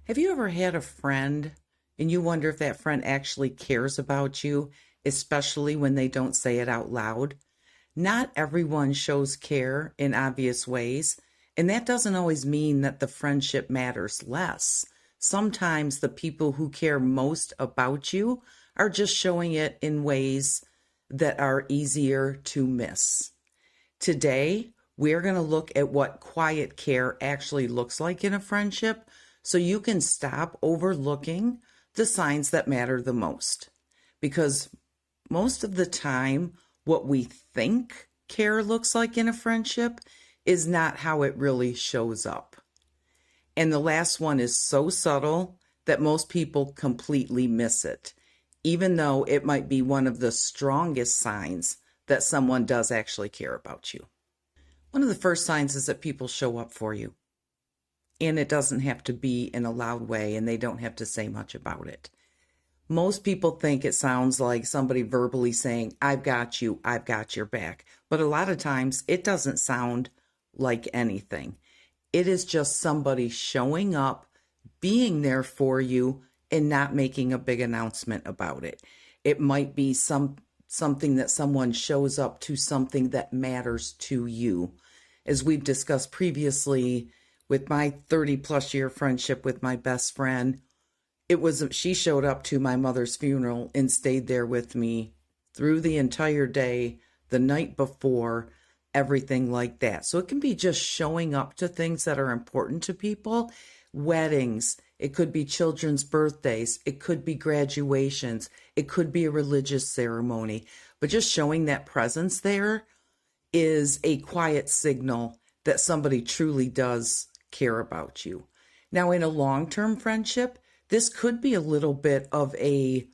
Have you ever had a friend and you wonder if that friend actually cares about you, especially when they don't say it out loud? Not everyone shows care in obvious ways, and that doesn't always mean that the friendship matters less. Sometimes the people who care most about you are just showing it in ways that are easier to miss. Today, we're going to look at what quiet care actually looks like in a friendship so you can stop overlooking the signs that matter the most. Because most of the time, what we think care looks like in a friendship is not how it really shows up. And the last one is so subtle that most people completely miss it, even though it might be one of the strongest signs that someone does actually care about you. One of the first signs is that people show up for you. And it doesn't have to be in a loud way, and they don't have to say much about it. Most people think it sounds like somebody verbally saying, I've got you, I've got your back. But a lot of times it doesn't sound like anything. It is just somebody showing up, being there for you, and not making a big announcement about it. It might be something that someone shows up to, something that matters to you. As we've discussed previously, with my 30 plus year friendship with my best friend, she showed up to my mother's funeral and stayed there with me through the entire day, the night before, everything like that. So it can be just showing up to things that are important to people, weddings, it could be children's birthdays, it could be graduations, it could be a religious ceremony, but just showing that presence there is a quiet signal that somebody truly does care about you. Now, in a long-term friendship, this could be a little bit of a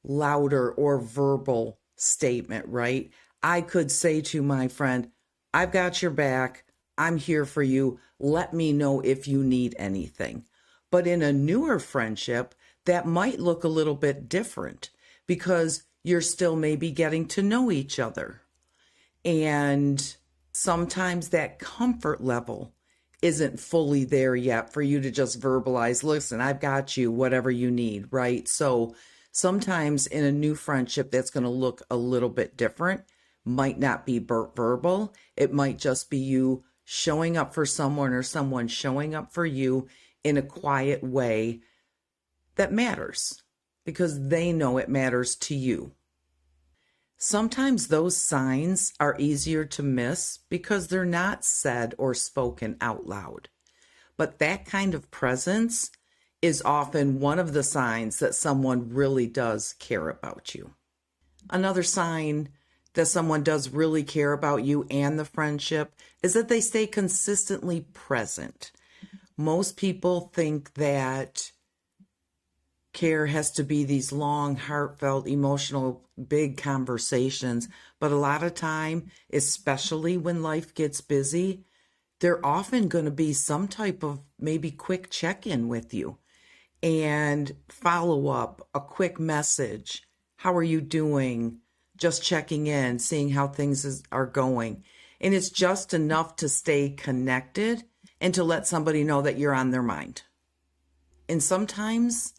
louder or verbal statement, right? I could say to my friend, I've got your back. I'm here for you. Let me know if you need anything. But in a newer friendship, that might look a little bit different because you're still maybe getting to know each other. And sometimes that comfort level isn't fully there yet for you to just verbalize, listen, I've got you, whatever you need, right? So sometimes in a new friendship, that's going to look a little bit different. Might not be verbal. It might just be you showing up for someone or someone showing up for you in a quiet way that matters because they know it matters to you. Sometimes those signs are easier to miss because they're not said or spoken out loud. But that kind of presence is often one of the signs that someone really does care about you. Another sign that someone does really care about you and the friendship is that they stay consistently present. Most people think that care has to be these long, heartfelt, emotional, big conversations. But a lot of time, especially when life gets busy, they're often going to be some type of maybe quick check-in with you and follow up, a quick message. How are you doing? Just checking in, seeing how things are going. And it's just enough to stay connected and to let somebody know that you're on their mind. And sometimes,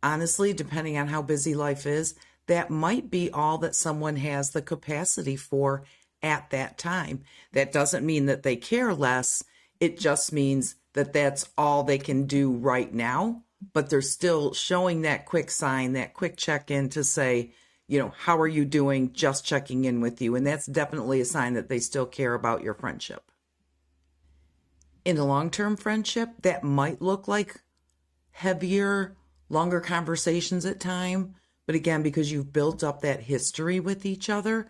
honestly, depending on how busy life is, that might be all that someone has the capacity for at that time. That doesn't mean that they care less. It just means that that's all they can do right now, but they're still showing that quick sign, that quick check-in to say, how are you doing? Just checking in with you. And that's definitely a sign that they still care about your friendship. In a long-term friendship, that might look like heavier, longer conversations at time. But again, because you've built up that history with each other,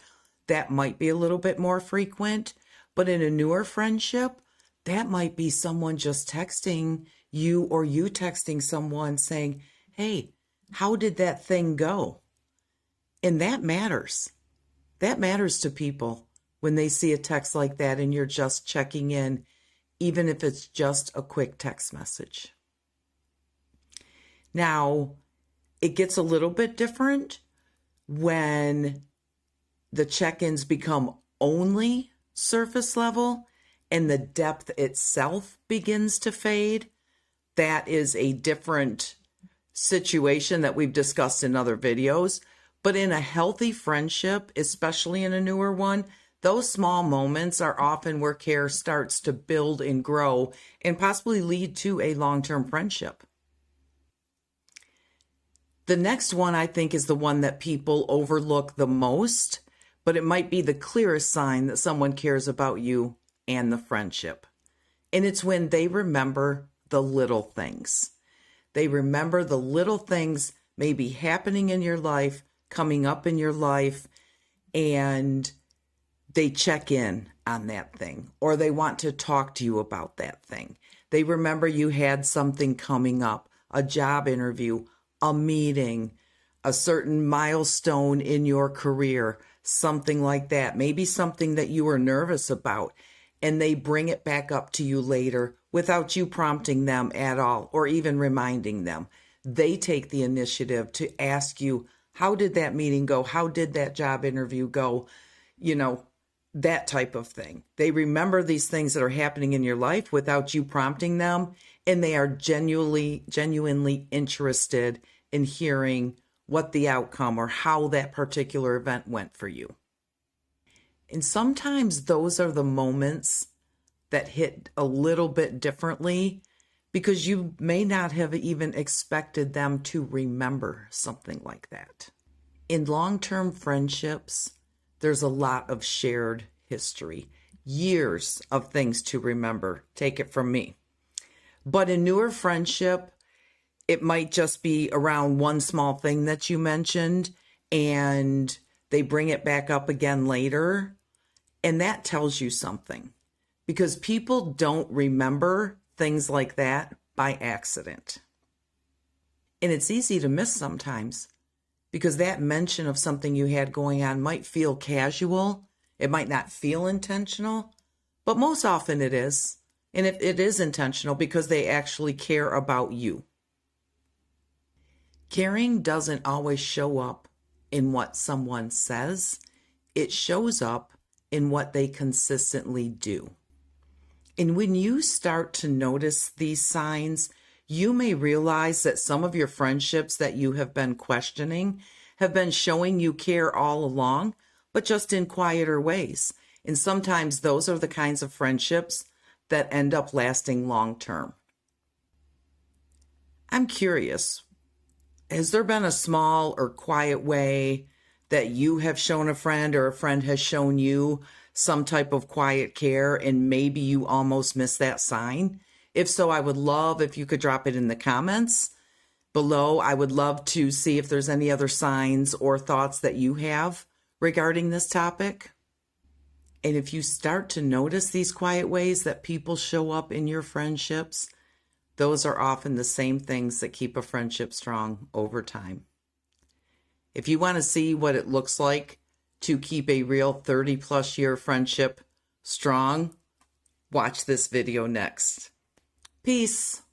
that might be a little bit more frequent. But in a newer friendship, that might be someone just texting you or you texting someone saying, hey, how did that thing go? And that matters. That matters to people when they see a text like that and you're just checking in, even if it's just a quick text message. Now, it gets a little bit different when the check-ins become only surface level and the depth itself begins to fade. that is a different situation that we've discussed in other videos. But in a healthy friendship, especially in a newer one, those small moments are often where care starts to build and grow and possibly lead to a long-term friendship. The next one, I think, is the one that people overlook the most, but it might be the clearest sign that someone cares about you and the friendship. And it's when they remember the little things. They remember the little things maybe happening in your life, coming up in your life, and they check in on that thing, or they want to talk to you about that thing. They remember you had something coming up, a job interview, a meeting, a certain milestone in your career, something like that. Maybe something that you were nervous about, and they bring it back up to you later without you prompting them at all or even reminding them. They take the initiative to ask you, how did that meeting go? How did that job interview go? You know, that type of thing. They remember these things that are happening in your life without you prompting them, and they are genuinely interested in hearing what the outcome or how that particular event went for you. And sometimes those are the moments that hit a little bit differently because you may not have even expected them to remember something like that. In long-term friendships, there's a lot of shared history, years of things to remember. Take it from me. But in newer friendship, it might just be around one small thing that you mentioned and they bring it back up again later. And that tells you something because people don't remember things like that by accident. And it's easy to miss sometimes because that mention of something you had going on might feel casual. It might not feel intentional, but most often it is. And if it is intentional because they actually care about you. Caring doesn't always show up in what someone says. It shows up in what they consistently do. And when you start to notice these signs, you may realize that some of your friendships that you have been questioning have been showing you care all along, but just in quieter ways. And sometimes those are the kinds of friendships that end up lasting long term. I'm curious, has there been a small or quiet way that you have shown a friend or a friend has shown you some type of quiet care and maybe you almost missed that sign? If so, I would love if you could drop it in the comments below. I would love to see if there's any other signs or thoughts that you have regarding this topic. And if you start to notice these quiet ways that people show up in your friendships, those are often the same things that keep a friendship strong over time. If you want to see what it looks like to keep a real 30+ year friendship strong, watch this video next. Peace.